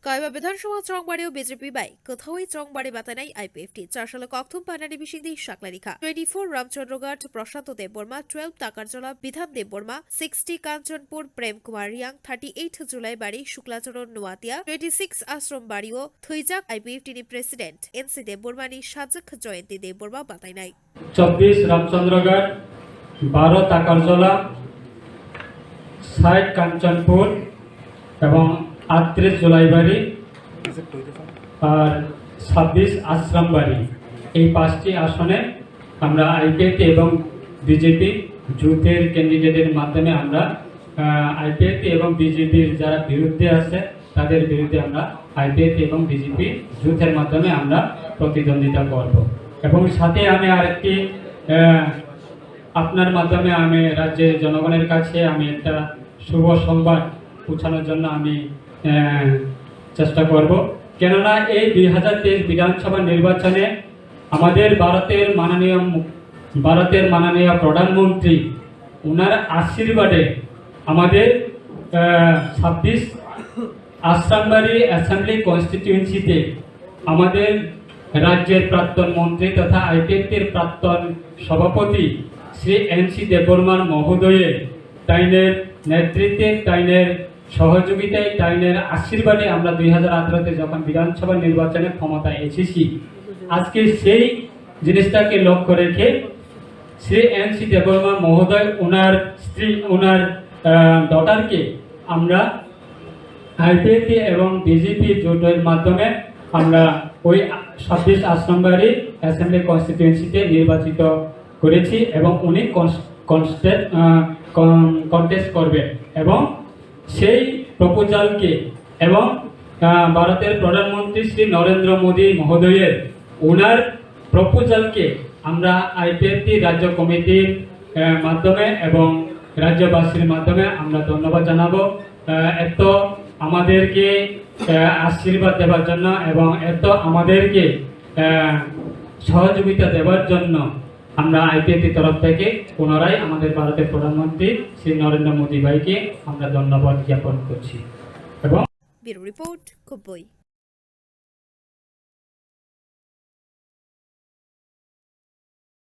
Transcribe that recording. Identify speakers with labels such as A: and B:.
A: কাইবা বিধানসভা চংবাড়িও BJP by কোথাওই চংবাড়ি বাতাইনাই IPFT 4 সালে কক্থুম পানানি বিশিংদি সাকলারিখা 24 রামচন্দ্রগড় প্রশান্ত দেববর্মা 12 টাকারজলা বিধান দেববর্মা 60 কাঞ্চনপুর প্রেম কুমার রিয়াং 38 জুলাই বাড়ি শুক্লাচরণ নোয়াতিয়া 26 আশ্রমবাড়িও থৈজাক আইপিএফটি নি প্রেসিডেন্ট N.C Debbarmani sajwk জয়ন্তী দেববর্মা বাতাইনাই
B: 24 রামচন্দ্রগড় 12 টাকারজলা 60 কাঞ্চনপুর এবং 38 জুলাই বাড়ি আর 26 আশ্রমবাড়ি এই 5টি আসনে আমরা আইপিএফটি এবং বিজেপি জোটের ক্যান্ডিডেটের মাধ্যমে আমরা আইপিএফটি এবং বিজেপির যারা বিরুদ্ধে আছে তাদের বিরুদ্ধে আমরা আইপিএফটি এবং বিজেপি জোটের মাধ্যমে আমরা প্রতিদ্বন্দ্বিতা করব এবং সাথে আমি আরেকটি আপনার মাধ্যমে আমি রাজ্যের জনগণের কাছে আমি একটা শুভ সংবাদ পৌঁছানোর জন্য আমি চেষ্টা করব কেননা এই 2023 বিধানসভা নির্বাচনে আমাদের ভারতের মাননীয় প্রধানমন্ত্রী ওনার আশীর্বাদে আমাদের 26 আসামবাড়ি অ্যাসেম্বলি কনস্টিটিউয়েন্সিতে আমাদের রাজ্যের প্রাক্তন মন্ত্রী তথা আইপিএফটির প্রাক্তন সভাপতি শ্রী N.C দেববর্মার মহোদয়ের তাইনের নেতৃত্বে তাইনের সহযোগিতায় তাইনের আশীর্বাদে আমরা 2018-তে যখন বিধানসভা নির্বাচনে ক্ষমতায় এসেছি আজকে সেই জিনিসটাকে লক্ষ্য রেখে শ্রী N.C দেববর্মা মহোদয় ওনার স্ত্রী ওনার ডটারকে আমরা আইপিএফটি এবং বিজেপি জোটের মাধ্যমে আমরা ওই 26 আশ্রমবাড়ি অ্যাসেম্বলি কনস্টিটিউয়েন্সিতে নির্বাচিত করেছি এবং উনি কন্টেস্ট করবে এবং সেই প্রপোজালকে এবং ভারতের প্রধানমন্ত্রী শ্রী নরেন্দ্র মোদী মহোদয়ের ওনার প্রপোজালকে আমরা আইপিএফটি রাজ্য কমিটির মাধ্যমে এবং রাজ্যবাসীর মাধ্যমে আমরা ধন্যবাদ জানাবো এত আমাদেরকে আশীর্বাদ দেওয়ার জন্য এবং এত আমাদেরকে সহযোগিতা দেওয়ার জন্য আমরা আইপিএফটির তরফ থেকে পুনরায় আমাদের ভারতের প্রধানমন্ত্রী শ্রী নরেন্দ্র মোদী ভাইকে আমরা ধন্যবাদ জ্ঞাপন করছি এবং
A: ব্যুরো রিপোর্ট খুম্পুই।